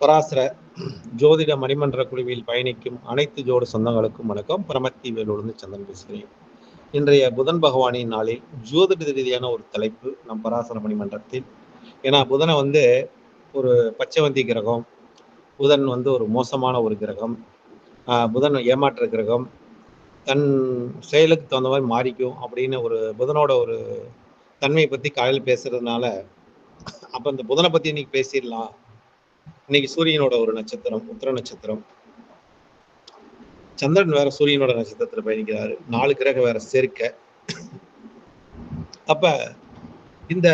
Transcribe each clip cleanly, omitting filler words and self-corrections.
பராசர ஜோதிட மணிமன்ற குழுவில் பயணிக்கும் அனைத்து ஜோடு சொந்தங்களுக்கும் வணக்கம். பிரமத்தி வேலூர்ந்து சந்திரன் பேசுகிறேன். இன்றைய புதன் பகவானின் நாளில் ஜோதிட ரீதியான ஒரு தலைப்பு நம் பராசர மணிமன்றத்தில். ஏன்னா புதனை ஒரு பச்சைவந்தி கிரகம், புதன் ஒரு மோசமான ஒரு கிரகம், புதன் ஏமாற்ற கிரகம், தன் செயலுக்கு தகுந்த மாதிரி மாறிக்கும் அப்படின்னு ஒரு புதனோட ஒரு தன்மையை பற்றி காலையில் பேசுறதுனால, அப்போ இந்த புதனை பற்றி இன்னைக்கு பேசிடலாம். இன்னைக்கு சூரியனோட ஒரு நட்சத்திரம் உத்திர நட்சத்திரம், சந்திரன் வேற சூரியனோட நட்சத்திரத்துல பயணிக்கிறாரு, 4 கிரகம் வேற சேர்க்க. அப்ப இந்த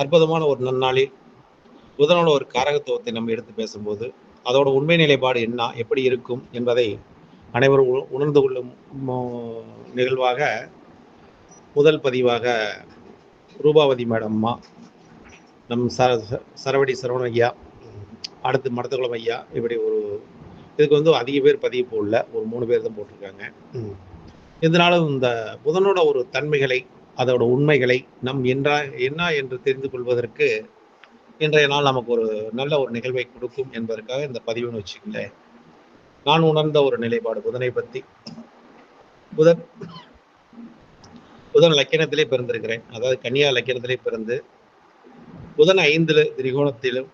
அற்புதமான ஒரு நன்னாளில் புதனோட ஒரு காரகத்துவத்தை நம்ம எடுத்து பேசும்போது அதோட உண்மை நிலைப்பாடு என்ன, எப்படி இருக்கும் என்பதை அனைவரும் உணர்ந்து கொள்ளும் நிகழ்வாக முதல் பதிவாக ரூபாவதி மேடம்மா, நம் சரவடி சரவண ஐயா, அடுத்து மடத்துக்குளம் ஐயா, இப்படி இதுக்கு அதிக பேர் பதிவு போடல, ஒரு 3 பேர் தான் போட்டிருக்காங்க. இதனால இந்த புதனோட ஒரு தன்மைகளை, அதோட உண்மைகளை நம் என்ன என்று தெரிந்து கொள்வதற்கு இன்றைய நாள் நமக்கு ஒரு நல்ல ஒரு நிகழ்வை கொடுக்கும் என்பதற்காக இந்த பதிவுன்னு வச்சுக்கங்களேன். நான் உணர்ந்த ஒரு நிலைப்பாடு புதனை பற்றி. புதன் லக்கினத்திலே பிறந்திருக்கிறேன், அதாவது கன்னியா லக்கினத்திலே பிறந்து புதன் 5 திரிகோணத்திலும்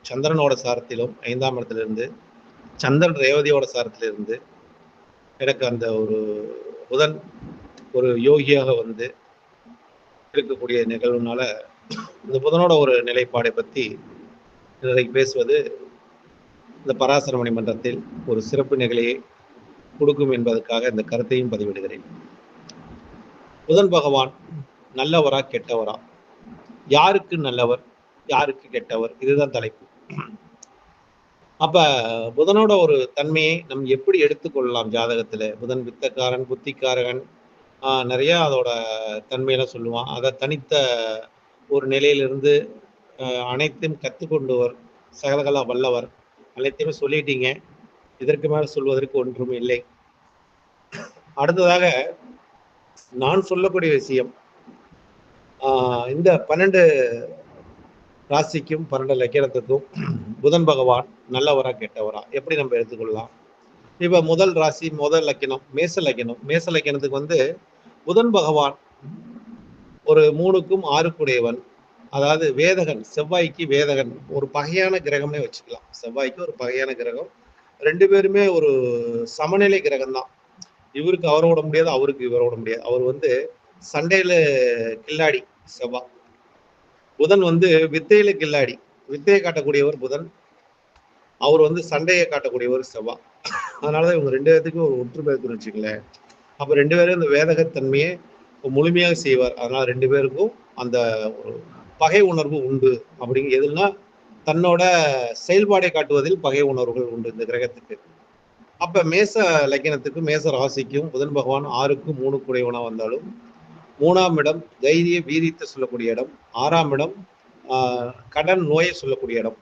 சந்திரனோட சாரத்திலும் 5ஆம் இடத்திலிருந்து சந்திரன் ரேவதியோட சாரத்திலிருந்து எனக்கு அந்த ஒரு புதன் ஒரு யோகியாக இருக்கக்கூடிய நிகழ்வுனால இந்த புதனோட ஒரு நிலைப்பாடை பற்றி இன்றைக்கு பேசுவது இந்த பராசர மணிமன்றத்தில் ஒரு சிறப்பு நிகழ்ச்சியை கொடுக்கும் என்பதற்காக இந்த கருத்தையும் பதிவிடுகிறேன். புதன் பகவான் நல்லவரா கெட்டவரா, யாருக்கு நல்லவர் யாருக்கு கெட்டவர், இதுதான் தலைப்பு. அப்ப புதனோட ஒரு தன்மையை நம்ம எப்படி எடுத்துக்கொள்ளலாம் ஜாதகத்துல? புதன் வித்தக்காரன், புத்திக்காரகன், நிறைய அதோட தன்மையெல்லாம் சொல்லுவான். அதை தனித்த ஒரு நிலையிலிருந்து அனைத்தையும் கற்றுக்கொண்டவர், சகலகலா வல்லவர், அனைத்தையுமே சொல்லிட்டீங்க, இதற்கு மேல சொல்வதற்கு ஒன்றும் இல்லை. அடுத்ததாக நான் சொல்லக்கூடிய விஷயம், இந்த 12 ராசிக்கும் 12 லக்கினத்துக்கும் புதன் பகவான் நல்லவரா கெட்டவரா எப்படி நம்ம எடுத்துக்கொள்ளலாம்? இப்ப முதல் ராசி, முதல் லக்கினம் மேச லக்கினம். மேச லக்கினத்துக்கு புதன் பகவான் ஒரு 3க்கும் 6 அதாவது வேதகன், செவ்வாய்க்கு வேதகன், ஒரு பகையான கிரகமே வச்சுக்கலாம். செவ்வாய்க்கு ஒரு பகையான கிரகம், 2 பேருமே ஒரு சமநிலை கிரகம் தான். இவருக்கு அவரை விட முடியாது, அவருக்கு இவரை விட முடியாது. அவர் சண்டையில கில்லாடி செவ்வாய். புதன் வித்தையில கில்லாடி, வித்தையை காட்டக்கூடியவர் புதன், அவர் சண்டையை காட்டக்கூடியவர் செவ்வாய். அதனாலதான் இவங்க 2 பேர்த்துக்கும் ஒரு ஒற்றுமை இருக்குன்னு வச்சுக்கலேன். அப்ப 2 பேரும் இந்த வேதகத்தன்மையை முழுமையாக செய்வார். அதனால 2 பேருக்கும் அந்த ஒரு பகை உணர்வு உண்டு. அப்படிங்க எதுனா தன்னோட செயல்பாடை காட்டுவதில் பகை உணர்வுகள் உண்டு இந்த கிரகத்துக்கு. அப்ப மேச லக்கினத்துக்கும் மேச ராசிக்கும் புதன் பகவான் 6க்கும் 3 கூடியவனா வந்தாலும் 3ஆம் இடம் தைரிய வீரியத்தை சொல்லக்கூடிய இடம், 6ஆம் இடம் கடன் நோயை சொல்லக்கூடிய இடம்.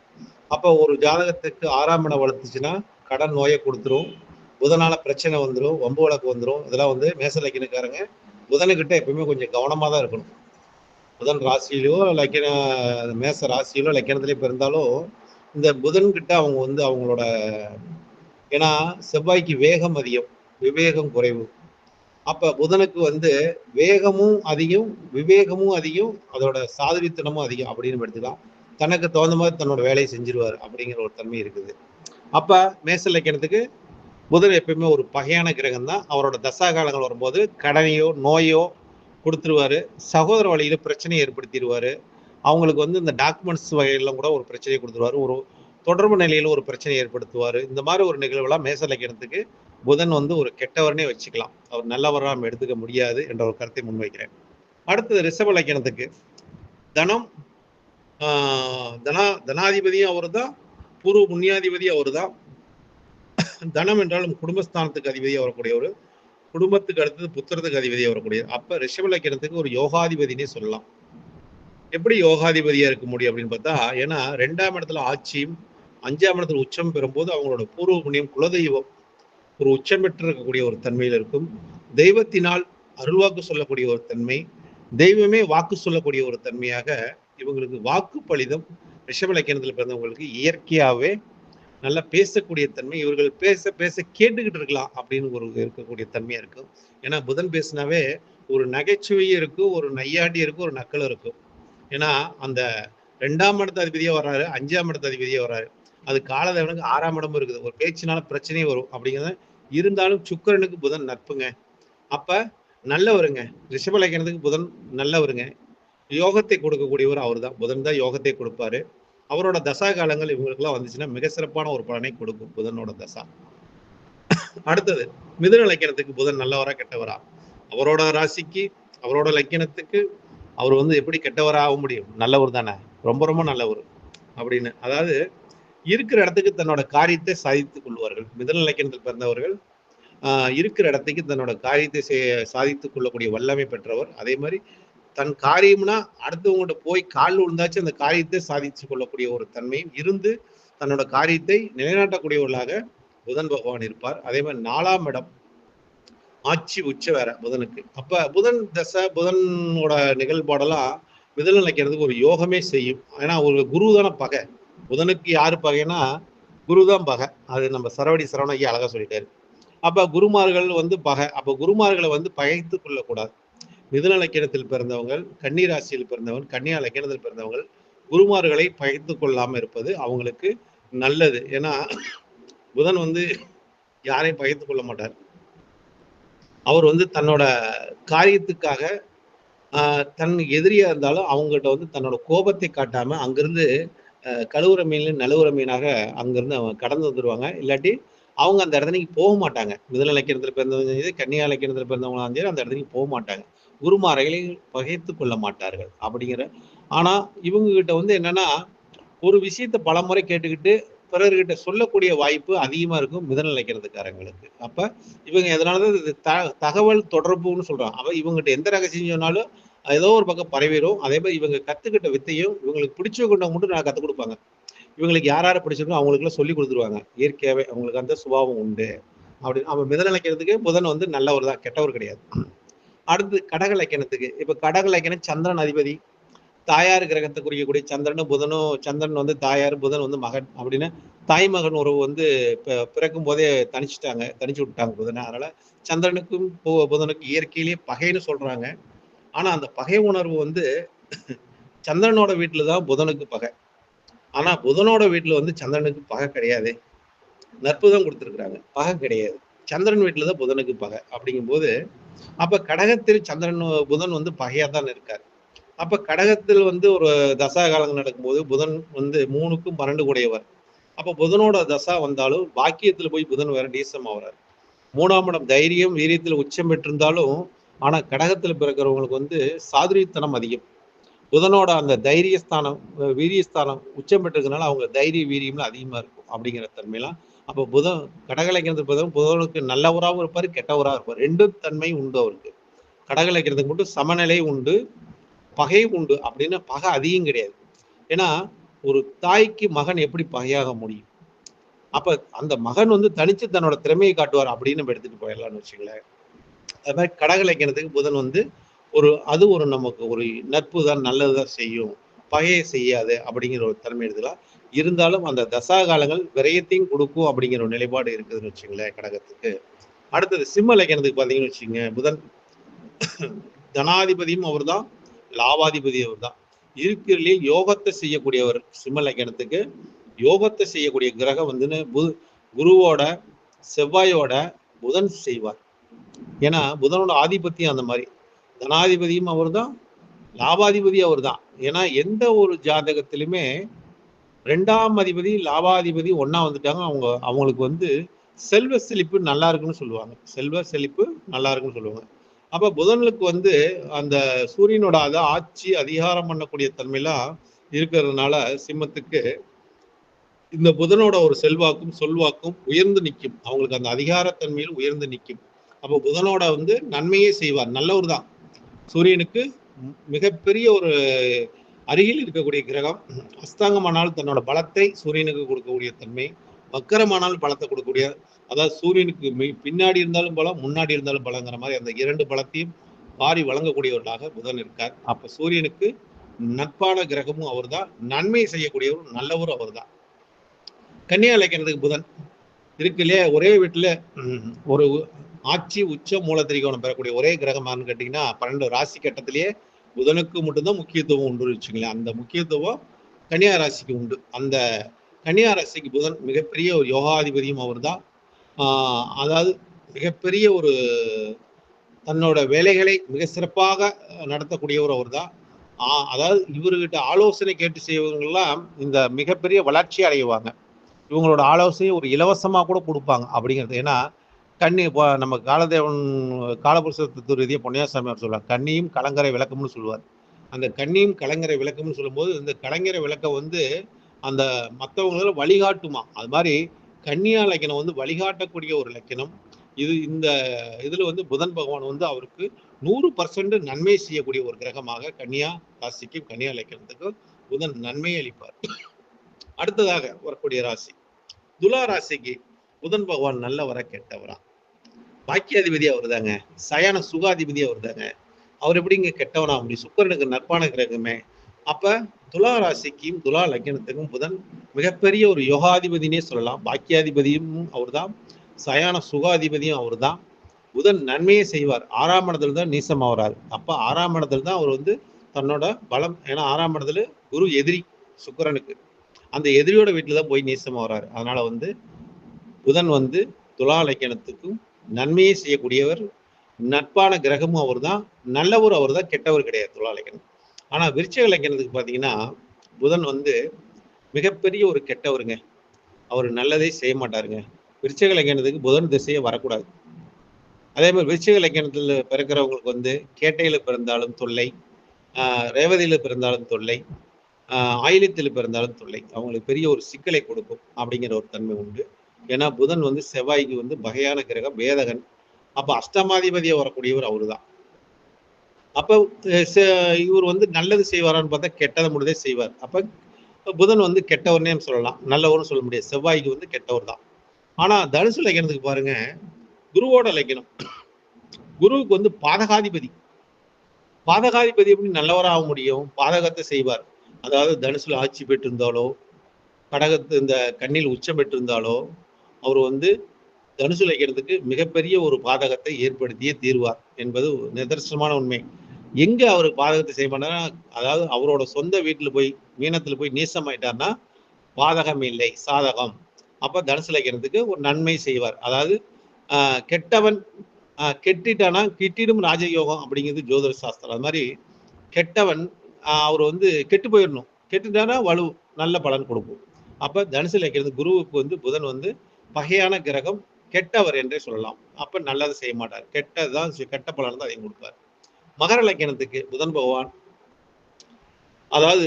அப்போ ஒரு ஜாதகத்துக்கு 6ஆம் இடம் வளர்த்துச்சுன்னா கடன் நோயை கொடுத்துரும், புதனால பிரச்சனை வந்துடும், வம்பு வழக்கு வந்துடும். இதெல்லாம் மேச லக்கினக்காரங்க புதனுக்கிட்ட எப்பவுமே கொஞ்சம் கவனமாக தான் இருக்கணும். புதன் ராசியிலோ லக்கின மேச ராசியிலோ லக்கினத்திலே பிறந்தாலும் இந்த புதன்கிட்ட அவங்க அவங்களோட, ஏன்னா செவ்வாய்க்கு வேகம் அதிகம், விவேகம் குறைவு. அப்ப புதனுக்கு வேகமும் அதிகம், விவேகமும் அதிகம், அதோட சாதுரியத்தனமும் அதிகம் அப்படின்னு எடுத்துக்கலாம். தனக்கு தகுந்த மாதிரி தன்னோட வேலையை செஞ்சிருவார் அப்படிங்கிற ஒரு தன்மை இருக்குது. அப்ப மேச லக்கினத்துக்கு புதன் எப்பயுமே ஒரு பகையான கிரகம் தான். அவரோட தசா காலங்கள் வரும்போது கடனையோ நோயோ கொடுத்துருவாரு, சகோதர வழியில பிரச்சனையை ஏற்படுத்திடுவாரு, அவங்களுக்கு இந்த டாக்குமெண்ட்ஸ் வகையெல்லாம் கூட ஒரு பிரச்சனையை கொடுத்துருவாரு, ஒரு தொடர்பு நிலையில ஒரு பிரச்சனையை ஏற்படுத்துவாரு. இந்த மாதிரி ஒரு நிகழ்வுலாம் மேச லக்கினத்துக்கு புதன் ஒரு கெட்டவர்னே வச்சுக்கலாம், அவர் நல்லவராக நம்ம எடுத்துக்க முடியாது என்ற ஒரு கருத்தை முன்வைக்கிறேன். அடுத்தது ரிஷப லக்கினத்துக்கு தனம், தனாதிபதியும் அவர் தான், பூர்வ புண்ணியாதிபதி அவர் தான். தனம் என்றாலும் குடும்பஸ்தானத்துக்கு அதிபதியாக வரக்கூடியவர், குடும்பத்துக்கு அடுத்தது புத்திரத்துக்கு அதிபதியாக வரக்கூடிய. அப்ப ரிஷப லக்கினத்துக்கு ஒரு யோகாதிபதினே சொல்லலாம். எப்படி யோகாதிபதியா இருக்க முடியும் அப்படின்னு பார்த்தா, ஏன்னா 2ஆம் இடத்துல ஆட்சியும் 5ஆம் இடத்துல உச்சம் பெறும்போது அவங்களோட பூர்வ புண்ணியம், குலதெய்வம் ஒரு உச்சம் பெற்று இருக்கக்கூடிய ஒரு தன்மையில் இருக்கும். தெய்வத்தினால் அருள்வாக்கு சொல்லக்கூடிய ஒரு தன்மை, தெய்வமே வாக்கு சொல்லக்கூடிய ஒரு தன்மையாக இவங்களுக்கு வாக்கு பலிதம், ரிஷப லக்கணத்துல பிறந்தவங்களுக்கு இயற்கையாவே நல்லா பேசக்கூடிய தன்மை, இவர்கள் பேச பேச கேட்டுக்கிட்டு இருக்கலாம் அப்படின்னு ஒரு இருக்கக்கூடிய தன்மையா இருக்கும். ஏன்னா புதன் பேசினாவே ஒரு நகைச்சுவையும் இருக்கும், ஒரு நையாண்டி இருக்கும், ஒரு நக்கலும் இருக்கும். ஏன்னா அந்த 2ஆம் இடத்து அதிபதியா வர்றாரு, 5ஆம் இடத்து அதிபதியா வர்றாரு. அது காலதேவனுக்கு 6ஆம் இடமும் இருக்குது. ஒரு பேச்சினால பிரச்சனையும் வரும் அப்படிங்கிறது. இருந்தாலும் சுக்கிரனுக்கு புதன் நட்புங்க. அப்ப நல்லவருங்க. ரிஷப லக்கணத்துக்கு புதன் நல்லவருங்க. யோகத்தை கொடுக்கக்கூடியவர் அவர் தான். புதன் தான் யோகத்தை கொடுப்பாரு. அவரோட தசா காலங்கள் இவங்களுக்குலாம் வந்துச்சுன்னா மிக சிறப்பான ஒரு பலனை கொடுக்கும் புதனோட தசா. அடுத்தது மிதுன லக்கணத்துக்கு புதன் நல்லவரா கெட்டவரா? அவரோட ராசிக்கு அவரோட லக்கணத்துக்கு அவர் வந்து எப்படி கெட்டவரா ஆக முடியும்? நல்லவர் தானே, ரொம்ப ரொம்ப நல்லவர் அப்படின்னு. அதாவது இருக்கிற இடத்துக்கு தன்னோட காரியத்தை சாதித்துக் கொள்வார்கள். மிதுன லக்கணத்தில் பிறந்தவர்கள் இருக்கிற இடத்துக்கு தன்னோட காரியத்தை சாதித்துக் கொள்ளக்கூடிய வல்லமை பெற்றவர். அதே மாதிரி தன் காரியம்னா அடுத்தவங்கள்ட்ட போய் கால் விழுந்தாச்சு அந்த காரியத்தை சாதித்து கொள்ளக்கூடிய ஒரு தன்மையும் இருந்து தன்னோட காரியத்தை நிலைநாட்டக்கூடியவர்களாக புதன் பகவான் இருப்பார். அதே மாதிரி 4ஆம் இடம் ஆட்சி உச்ச வேற புதனுக்கு. அப்ப புதன் தசை புதனோட நிகழ்பாடெல்லாம் மிதுன லக்கணத்துக்கு ஒரு யோகமே செய்யும். ஏன்னா ஒரு குரு தானே பகை. புதனுக்கு யாரு பகைன்னா குரு தான் பகை. அது நம்ம சரவடி சரவணகி அழகா சொல்லிட்டாரு. அப்ப குருமார்கள் வந்து பகை. அப்ப குருமார்களை வந்து பகைத்து கொள்ளக்கூடாது. மிதுன லக்கணத்தில் பிறந்தவங்க, கன்னி ராசியில் பிறந்தவங்க, கன்னியா லக்கணத்தில் பிறந்தவங்க குருமார்களை பகைத்து கொள்ளாம இருப்பது அவங்களுக்கு நல்லது. ஏன்னா புதன் வந்து யாரையும் பகைத்து கொள்ள மாட்டார். அவர் வந்து தன்னோட காரியத்துக்காக தன் எதிரியா இருந்தாலும் அவங்ககிட்ட வந்து தன்னோட கோபத்தை காட்டாம அங்கிருந்து கழுவுற மீன் நழுவுற மீனாக அங்கிருந்து அவங்க கடந்து வந்துடுவாங்க. இல்லாட்டி அவங்க அந்த இடத்துக்கு போக மாட்டாங்க. மிதுன லக்கணத்தில் பிறந்தவங்க சரி, கன்னியா லக்கணத்தில் பிறந்தவங்களாம் சரி அந்த இடத்துக்கு போக மாட்டாங்க. குருமார்களை பகைத்து கொள்ள மாட்டார்கள் அப்படிங்கிற. ஆனா இவங்க கிட்ட வந்து என்னன்னா ஒரு விஷயத்த பலமுறை கேட்டுக்கிட்டு பிறர்கிட்ட சொல்லக்கூடிய வாய்ப்பு அதிகமா இருக்கும் மிதுன லக்கணத்துக்காரங்களுக்கு. அப்ப இவங்க எதனாலதான் தகவல் தொடர்புன்னு சொல்றாங்க. அவ இவங்ககிட்ட எந்த ரகசியம் சொன்னாலும் ஏதோ ஒரு பக்கம் பரவிடும். அதே மாதிரி இவங்க கத்துக்கிட்ட வித்தையும் இவங்களுக்கு பிடிச்சவங்க மட்டும் நான் கத்துக் கொடுப்பாங்க. இவங்களுக்கு யார் பிடிச்சிருக்கோ அவங்களுக்குலாம் சொல்லி கொடுத்துருவாங்க. இயற்கையாவே அவங்களுக்கு அந்த சுபாவம் உண்டு அப்படின்னு. அவன் மிதுன லக்கணத்துக்கு புதன் வந்து நல்லவர் தான், கெட்டவர் கிடையாது. அடுத்து கடக லக்கணத்துக்கு. இப்ப கடக லக்கணம் சந்திரன் அதிபதி, தாயார் கிரகத்தை குறிக்கக்கூடிய சந்திரனும் புதனும். சந்திரன் வந்து தாயார், புதன் வந்து மகன் அப்படின்னு. தாய் மகன் உறவு வந்து பிறக்கும் போதே தனிச்சு விட்டாங்க புதனை. அதனால சந்திரனுக்கும் புதனுக்கும் இயற்கையிலேயே பகைன்னு சொல்றாங்க. ஆனா அந்த பகை உணர்வு வந்து சந்திரனோட வீட்டுலதான் புதனுக்கு பகை. ஆனா புதனோட வீட்டுல வந்து சந்திரனுக்கு பகை கிடையாது. நட்பு தான் கொடுத்துருக்குறாங்க, பகை கிடையாது. சந்திரன் வீட்டுலதான் புதனுக்கு பகை. அப்படிங்கும் போது அப்ப கடகத்தில் சந்திரன் புதன் வந்து பகையா தான் இருக்காரு. அப்ப கடகத்தில் வந்து ஒரு தசா காலங்கள் நடக்கும்போது புதன் வந்து 3க்கும் 12 கூடையவர். அப்ப புதனோட தசா வந்தாலும் பாக்கியத்துல போய் புதன் வேற டீசம் ஆகிறார். 3ஆம் இடம் தைரியம் வீரியத்தில் உச்சம் பெற்றிருந்தாலும் ஆனா கடகத்துல பிறக்கிறவங்களுக்கு வந்து சாதுரியத்தனம் அதிகம். புதனோட அந்த தைரியஸ்தானம் வீரியஸ்தானம் உச்சம் பெற்றிருக்கனால அவங்க தைரிய வீரியம்லாம் அதிகமா இருக்கும் அப்படிங்கிற தன்மையெல்லாம். அப்ப புதன் கடகலைக்கிறது புதனுக்கு நல்லவராகவும் இருப்பாரு, கெட்டவராக இருப்பார். 2 தன்மை உண்டு அவருக்கு. கடகலைக்கிறதுக்கு மட்டும் சமநிலை உண்டு, பகை உண்டு. அப்படின்னு பகை அதிகம் கிடையாது. ஏன்னா ஒரு தாய்க்கு மகன் எப்படி பகையாக முடியும்? அப்ப அந்த மகன் வந்து தனிச்சு தன்னோட திறமையை காட்டுவார் அப்படின்னு நம்ம எடுத்துட்டு போயிடலாம்னு வச்சுங்களேன். அது மாதிரி கடகலைக்கிறதுக்கு புதன் வந்து அது ஒரு நமக்கு ஒரு நட்பு தான், நல்லதுதான் செய்யும், பகையை செய்யாது அப்படிங்கிற ஒரு தன்மை எடுத்துக்கலாம். இருந்தாலும் அந்த தசா காலங்கள் விரயத்தையும் கொடுக்கும் அப்படிங்கிற ஒரு நிலைப்பாடு இருக்குதுன்னு வச்சுங்களேன் கடகத்துக்கு. அடுத்தது சிம்ம லக்கணத்துக்கு பாத்தீங்கன்னு வச்சுங்க, புதன் தனாதிபதியும் அவர் தான், லாபாதிபதி அவர் தான். இருக்கிறதுலே யோகத்தை செய்யக்கூடியவர் சிம்ம லக்கணத்துக்கு. யோகத்தை செய்யக்கூடிய கிரகம் வந்து குருவோட செவ்வாயோட புதன் செய்வார். ஏன்னா புதனோட ஆதிபத்தியம் அந்த மாதிரி. தனாதிபதியும் அவர் தான், லாபாதிபதி அவர் தான். ஏன்னா எந்த ஒரு ஜாதகத்திலுமே 2ஆம் அதிபதி லாபாதிபதி ஒன்னா வந்துட்டாங்க, அவங்களுக்கு வந்து செல்வ செழிப்பு நல்லா இருக்குன்னு சொல்லுவாங்க. செல்வ செழிப்பு நல்லா இருக்குன்னு சொல்லுவாங்க. அப்ப புதனுக்கு வந்து அந்த சூரியனோட ஆட்சி அதிகாரம் பண்ணக்கூடிய தன்மையெல்லாம் இருக்கிறதுனால சிம்மத்துக்கு இந்த புதனோட ஒரு செல்வாக்கும் சொல்வாக்கும் உயர்ந்து நிற்கும். அவங்களுக்கு அந்த அதிகாரத்தன்மையில் உயர்ந்து நிற்கும். அப்போ புதனோட வந்து நன்மையே செய்வார், நல்லவர் தான். சூரியனுக்கு மிகப்பெரிய ஒரு அருகில் இருக்கக்கூடிய கிரகம். அஸ்தாங்கமானால் தன்னோட பலத்தை சூரியனுக்கு கொடுக்கக்கூடிய தன்மை, வக்கரமானால் பலத்தை கொடுக்கக்கூடிய, அதாவது சூரியனுக்கு பின்னாடி இருந்தாலும் பலம், முன்னாடி இருந்தாலும் பலங்கிற மாதிரி அந்த 2 பலத்தையும் வாரி வழங்கக்கூடியவர்களாக புதன் இருக்கார். அப்ப சூரியனுக்கு நட்பான கிரகமும் அவர் தான், நன்மை செய்யக்கூடியவரும் நல்லவரும் அவர் தான். கன்னியா இலக்கணத்துக்கு புதன் இருக்கு இல்லையா, ஒரே வீட்டுல ஒரு ஆட்சி உச்ச மூல திரிகோணம் பெறக்கூடிய ஒரே கிரகமானு கேட்டீங்கன்னா 12 ராசி கட்டத்திலேயே புதனுக்கு மட்டும்தான் முக்கியத்துவம் உண்டு வச்சுங்களேன். அந்த முக்கியத்துவம் கன்னியா ராசிக்கு உண்டு. அந்த கன்னியா ராசிக்கு புதன் மிகப்பெரிய ஒரு யோகாதிபதியும் அவர் தான். அதாவது மிகப்பெரிய ஒரு தன்னோட வேலைகளை மிக சிறப்பாக நடத்தக்கூடியவர் அவர் தான். அதாவது இவர்கிட்ட ஆலோசனை கேட்டு செய்வங்கெல்லாம் இந்த மிகப்பெரிய வளர்ச்சி அடைவாங்க. இவங்களோட ஆலோசனை ஒரு இலவசமா கூட கொடுப்பாங்க அப்படிங்கிறது. ஏன்னா கன்னி நம்ம காலதேவன் காலபுருஷ தத்துவ ரீதியாக பொன்னியாசாமி அவர் சொல்லுவாங்க, கன்னியும் கலங்கரை விளக்கம்னு சொல்லுவார். அந்த கன்னியும் கலங்கரை விளக்கம்னு சொல்லும்போது இந்த கலங்கரை விளக்கம் வந்து அந்த மற்றவங்கள வழிகாட்டுமா. அது மாதிரி கன்னியா லக்கணம் வந்து வழிகாட்டக்கூடிய ஒரு லக்கணம். இந்த இதுல வந்து புதன் பகவான் வந்து அவருக்கு 100% நன்மை செய்யக்கூடிய ஒரு கிரகமாக கன்னியா ராசிக்கும் கன்னியா லக்கணத்துக்கும் புதன் நன்மை அளிப்பார். அடுத்ததாக வரக்கூடிய ராசி துலா ராசிக்கு புதன் பகவான் நல்லவரா கெட்டவரா? பாக்கியாதிபதி அவர் தாங்க, சயன சுகாதிபதி அவர் தாங்க. அவர் எப்படிங்க கெட்டவனா? அப்படி சுக்கிரனுக்கு நட்பான கிரகமே. அப்ப துலா ராசிக்கும் துலா லக்கணத்துக்கும் புதன் மிகப்பெரிய ஒரு யோகாதிபதினே சொல்லலாம். பாக்கியாதிபதியும் அவர் தான், சயான சுகாதிபதியும் அவர் தான். புதன் நன்மையை செய்வார். 6ஆம் இடத்துல தான் நீசமாகிறார். அப்ப 6ஆம் இடத்துல தான் அவர் வந்து தன்னோட பலம். ஏன்னா 6ஆம் இடத்துல குரு எதிரி சுக்கிரனுக்கு, அந்த எதிரியோட வீட்டுல தான் போய் நீசமா வர்றாரு. அதனால வந்து புதன் வந்து துலா லக்கணத்துக்கும் நன்மையை செய்யக்கூடியவர், நட்பான கிரகமும் அவர் தான், நல்லவர் அவர் தான், கெட்டவர் கிடையாது துலா லக்கணம். ஆனா விருச்சிக லக்கணத்துக்கு பாத்தீங்கன்னா புதன் வந்து மிகப்பெரிய ஒரு கெட்டவருங்க. அவர் நல்லதே செய்ய மாட்டாருங்க. விருச்சிக லக்கணத்துக்கு புதன் திசையே வரக்கூடாது. அதே மாதிரி விருச்சிக லக்கணத்துல பிறக்கிறவங்களுக்கு வந்து கேட்டையில பிறந்தாலும் தொல்லை, ரேவதியில பிறந்தாலும் தொல்லை, ஆயிலத்தில் பிறந்தாலும் தொல்லை. அவங்களுக்கு பெரிய ஒரு சிக்கலை கொடுக்கும் அப்படிங்கிற ஒரு தன்மை உண்டு. ஏன்னா புதன் வந்து செவ்வாய்க்கு வந்து வகையான கிரகம், வேதகன். அப்ப அஷ்டமாதிபதியா வரக்கூடியவர் அவரு தான். அப்ப இவர் வந்து நல்லது செய்வாரான்னு பார்த்தா கெட்டதை முடிதே செய்வார். அப்ப புதன் வந்து கெட்டவர்னே சொல்லலாம், நல்லவர்னு சொல்ல முடியாது. செவ்வாய்க்கு வந்து கெட்டவர் தான். ஆனா தனுசு லக்கணத்துக்கு பாருங்க, குருவோட லக்கணம். குருவுக்கு வந்து பாதகாதிபதி. பாதகாதிபதி எப்படி நல்லவராக ஆக முடியும்? பாதகத்தை செய்வார். அதாவது தனுசுல ஆட்சி பெற்றிருந்தாலோ, கடகத்து இந்த கண்ணில் உச்சம் பெற்றிருந்தாலோ, அவர் வந்து தனுசு லக்கணத்துக்கு மிகப்பெரிய ஒரு பாதகத்தை ஏற்படுத்தியே தீர்வார் என்பது நிதர்சனமான உண்மை. எங்க அவர் பாதகத்தை செய்ய மாட்டார்னா, அதாவது அவரோட சொந்த வீட்டுல போய் மீனத்துல போய் நீசமாயிட்டார்னா பாதகம் இல்லை, சாதகம். அப்ப தனுசு லக்கணத்துக்கு ஒரு நன்மை செய்வார். அதாவது கெட்டவன் கெட்டிட்டானா கிட்டிடும் ராஜயோகம் அப்படிங்கிறது ஜோதிட சாஸ்திரம். அது மாதிரி கெட்டவன் அவர் வந்து கெட்டு போயிடணும், கெட்டுட்டானா வலு நல்ல பலன் கொடுக்கும். அப்ப தனுசு லக்கணத்து குருவுக்கு வந்து புதன் வந்து பகையான கிரகம், கெட்டவர் என்றே சொல்லலாம். அப்ப நல்லதை செய்ய மாட்டார், கெட்டதான் கெட்ட பலன் தான் அதையும் கொடுப்பார். மகர லக்கணத்துக்கு புதன் பகவான் அதாவது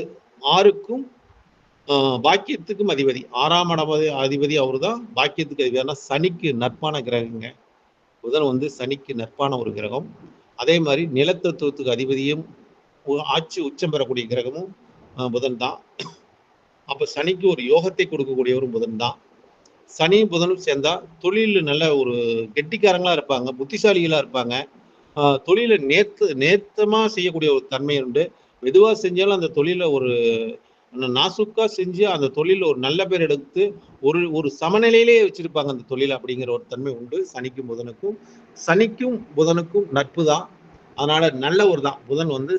6க்கும் பாக்கியத்துக்கும் அதிபதி, 6ஆம் அதிபதி அவரு தான், பாக்கியத்துக்கு அதிபதினா சனிக்கு நட்பான கிரகங்க. புதன் வந்து சனிக்கு நட்பான ஒரு கிரகம். அதே மாதிரி நிலத்தத்துவத்துக்கு அதிபதியும் ஆட்சி உச்சம் பெறக்கூடிய கிரகமும் புதன் தான். அப்ப சனிக்கு ஒரு யோகத்தை கொடுக்கக்கூடியவரும் புதன் தான். சனி புதனும் சேர்ந்தா தொழில் நல்ல ஒரு கெட்டிக்காரங்களா இருப்பாங்க, புத்திசாலிகளா இருப்பாங்க. தொழிலை நேர்த்தமா செய்யக்கூடிய ஒரு தன்மை உண்டு. மெதுவா செஞ்சாலும் அந்த தொழிலை ஒரு நாசுக்கா செஞ்சு அந்த தொழில ஒரு நல்ல பேர் எடுத்து ஒரு ஒரு சமநிலையிலேயே வச்சிருப்பாங்க அந்த தொழில் அப்படிங்கிற ஒரு தன்மை உண்டு சனிக்கும் புதனுக்கும். சனிக்கும் புதனுக்கும் நட்பு தான். அதனால நல்லவர் தான் புதன் வந்து.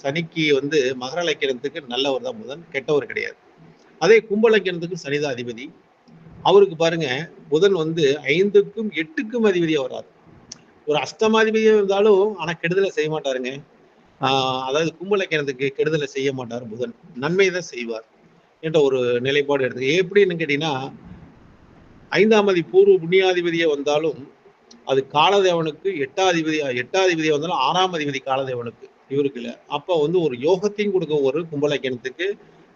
சனிக்கு வந்து மகர லக்கணத்துக்கு நல்லவர் தான் புதன், கெட்டவர் கிடையாது. அதே கும்ப லக்கணத்துக்கு சனிதான் அதிபதி. அவருக்கு பாருங்க புதன் வந்து 5க்கும் 8க்கும் அதிபதியா வர்றாரு. ஒரு அஷ்டமாதிபதியா இருந்தாலும் ஆனா கெடுதலை செய்ய மாட்டாருங்க. அதாவது கும்ப லக்கணத்துக்கு கெடுதலை செய்ய மாட்டார் புதன், நன்மை தான் செய்வார் என்ற ஒரு நிலைப்பாடு எடுத்து. எப்படின்னு கேட்டீங்கன்னா 5ஆம் பூர்வ புண்ணியாதிபதியே வந்தாலும் அது காலதேவனுக்கு 8ஆதிபதியா வந்தாலும் 6ஆம் அதிபதி காலதேவனுக்கு, இவருக்கு இல்லை. அப்ப வந்து ஒரு யோகத்தையும் கொடுக்கும் ஒரு கும்பலக்கணத்துக்கு.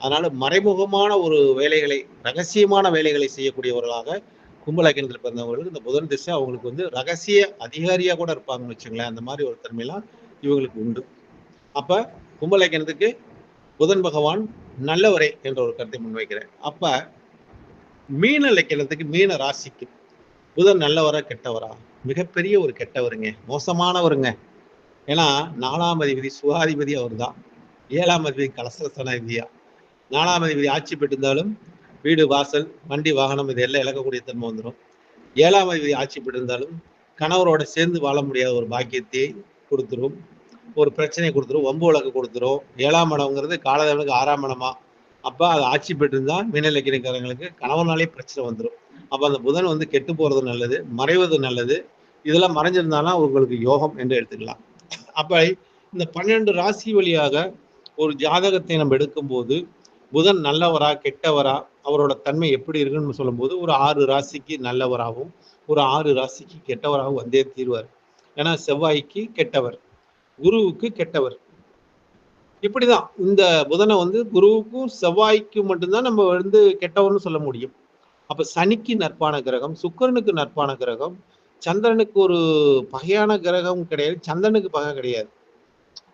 அதனால மறைமுகமான ஒரு வேலைகளை, ரகசியமான வேலைகளை செய்யக்கூடியவர்களாக கும்பலக்கணத்தில் பிறந்தவர்களுக்கு இந்த புதன் திசை அவங்களுக்கு வந்து ரகசிய அதிகாரியா கூட இருப்பாங்கன்னு வச்சுங்களேன். அந்த மாதிரி ஒரு தன்மையெல்லாம் இவங்களுக்கு உண்டு. அப்ப கும்பலக்கணத்துக்கு புதன் பகவான் நல்லவரே என்ற ஒரு கருத்தை முன்வைக்கிறேன். அப்ப மீன லக்கணத்துக்கு, மீன ராசிக்கு புதன் நல்லவரா கெட்டவரா? மிகப்பெரிய ஒரு கெட்டவருங்க, மோசமானவருங்க. ஏன்னா 4ஆம் அதிபதி சுகாதிபதி அவர் தான். 7ஆம் அதிபதி கலசஸ்தானாதிபதியா, 4ஆம் அதிபதி ஆட்சி பெற்றிருந்தாலும் வீடு, வாசல், வண்டி, வாகனம் இது எல்லாம் இழக்கக்கூடிய தன்மை வந்துடும். 7ஆம் அதிபதி ஆட்சி பெற்றிருந்தாலும் கணவரோட சேர்ந்து வாழ முடியாத ஒரு பாக்கியத்தை கொடுத்துரும், ஒரு பிரச்சனையை கொடுத்துரும், வம்பு வழக்கு கொடுத்துரும். 7ஆம் இடம்ங்கிறது காலதேவனுக்கு 6ஆம் இடமா, அப்போ அது ஆட்சி பெற்றிருந்தா மீனலக்கினக்காரங்களுக்கு கணவனாலே பிரச்சனை வந்துடும். அப்போ அந்த புதன் வந்து கெட்டு போறது நல்லது, மறைவது நல்லது. இதெல்லாம் மறைஞ்சிருந்தாலும் உங்களுக்கு யோகம் என்று எடுத்துக்கலாம். அப்ப இந்த 12 ராசி வழியாக ஒரு ஜாதகத்தை நம்ம எடுக்கும்போது புதன் நல்லவரா கெட்டவரா, அவரோட தன்மை எப்படி இருக்குன்னு சொல்லும்போது ஒரு 6 ராசிக்கு நல்லவராகவும் ஒரு 6 ராசிக்கு கெட்டவராகவும் வந்தே தீர்வார். ஏன்னா செவ்வாய்க்கு கெட்டவர், குருவுக்கு கெட்டவர். இப்படிதான் இந்த புதனை வந்து குருவுக்கும் செவ்வாய்க்கும் மட்டும்தான் நம்ம வந்து கெட்டவர்னு சொல்ல முடியும். அப்ப சனிக்கு நட்பான கிரகம், சுக்கிரனுக்கு நட்பான கிரகம், சந்திரனுக்கு ஒரு பகையான கிரகம் கிடையாது, சந்திரனுக்கு பகை கிடையாது.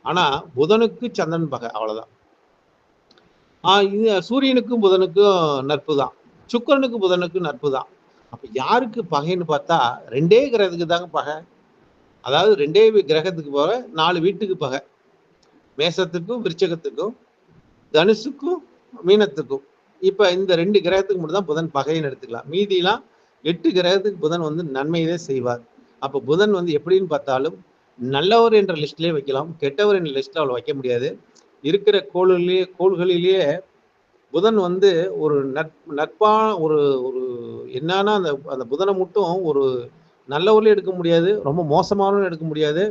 ஆனா புதனுக்கு சந்திரன் பகை, அவ்வளவுதான். இது சூரியனுக்கும் புதனுக்கும் நட்பு தான், சுக்கிரனுக்கு புதனுக்கு நட்பு தான். அப்ப யாருக்கு பகைன்னு பார்த்தா 2 கிரகத்துக்கு தாங்க பகை. அதாவது 2 கிரகத்துக்கு போக 4 வீட்டுக்கு பகை. மேசத்துக்கும் விருச்சகத்துக்கும், தனுசுக்கும் மீனத்துக்கும். இப்ப இந்த 2 கிரகத்துக்கு மட்டும் தான் புதன் பகைன்னு எடுத்துக்கலாம். மீதிலாம் 8 கிரகத்துக்கு புதன் வந்து நன்மையவே செய்வார். அப்ப புதன் வந்து எப்படின்னு பார்த்தாலும் நல்லவர் என்ற லிஸ்ட்லயே வைக்கலாம், கெட்டவர் என்ற லிஸ்ட்ல அவளை வைக்க முடியாது. இருக்கிற கோள்களிலேயே புதன் வந்து ஒரு நட்பா ஒரு ஒரு என்னன்னா அந்த அந்த புதனை மட்டும் ஒரு நல்லவர்களையும் எடுக்க முடியாது, ரொம்ப மோசமானவரும் எடுக்க முடியாது.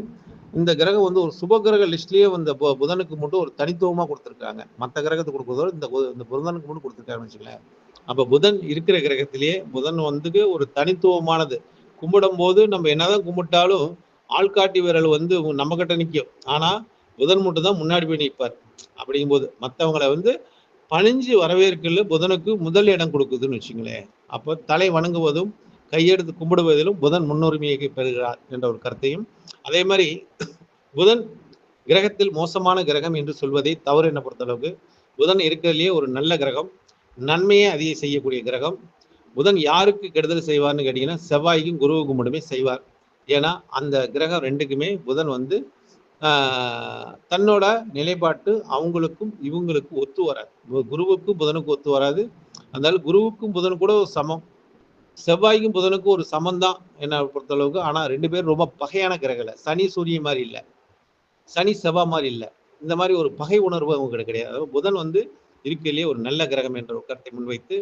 இந்த கிரகம் வந்து ஒரு சுப கிரக லிஸ்ட்லயே வந்து புதனுக்கு மட்டும் ஒரு தனித்துவமா கொடுத்துருக்காங்க. மற்ற கிரகத்துக்கு கொடுக்குறதோட இந்த புதனுக்கு மட்டும் கொடுத்துருக்காங்கன்னு வச்சுக்கோங்களேன். அப்ப புதன் இருக்கிற கிரகத்திலேயே புதன் வந்து ஒரு தனித்துவமானது. கும்பிடும் போது நம்ம என்னதான் கும்பிட்டாலும் ஆள்காட்டி விரல் வந்து நம்ம கிட்ட நிற்கும், ஆனா புதன் மட்டும் தான் முன்னாடி போய் நிற்பார். அப்படிங்கும்போது மற்றவங்களை வந்து பணிஞ்சு வரவேற்கல புதனுக்கு முதல் இடம் கொடுக்குதுன்னு வச்சுங்களேன். அப்போ தலை வணங்குவதும் கையெடுத்து கும்பிடுவதிலும் புதன் முன்னுரிமையை பெறுகிறார் என்ற ஒரு கருத்தையும், அதே மாதிரி புதன் கிரகத்தில் மோசமான கிரகம் என்று சொல்வதை தவறு என்ன பொறுத்தளவுக்கு, புதன் இருக்கிறதுலேயே ஒரு நல்ல கிரகம், நன்மையை அதிகம் செய்யக்கூடிய கிரகம். புதன் யாருக்கு கெடுதல் செய்வார்னு கேட்டீங்கன்னா செவ்வாய்க்கும் குருவுக்கும் மட்டுமே செய்வார். ஏன்னா அந்த கிரகம் 2க்குமே புதன் வந்து தன்னோட நிலைப்பாட்டு அவங்களுக்கும் இவங்களுக்கும் ஒத்து வராது. குருவுக்கும் புதனுக்கும் ஒத்து வராது. அதனால குருவுக்கும் புதனுக்கும் கூட ஒரு சமம், செவ்வாய்க்கும் புதனுக்கும் ஒரு சமம் தான் என்ன பொறுத்தளவுக்கு. ஆனா 2 பேரும் ரொம்ப பகையான கிரகல. சனி சூரியன் மாதிரி இல்லை, சனி செவ்வாய் மாதிரி இல்லை. இந்த மாதிரி ஒரு பகை உணர்வு அவங்க கிடையாது. புதன் வந்து இருக்கையிலேயே ஒரு நல்ல கிரகம் என்ற ஒரு கருத்தை முன்வைத்து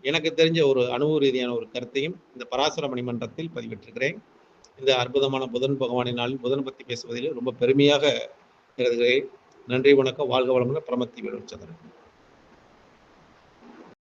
எனக்கு தெரிஞ்ச ஒரு அனுபவ ரீதியான ஒரு கருத்தையும் இந்த பராசர மணிமன்றத்தில் பதிவிட்டிருக்கிறேன். இந்த அற்புதமான புதன் பகவானின் நாளில் புதன் பற்றி பேசுவதில் ரொம்ப பெருமையாக கருதுகிறேன். நன்றி, வணக்கம், வாழ்க வளமுடன். பிரமத்தி வேலுச்சந்திரன்.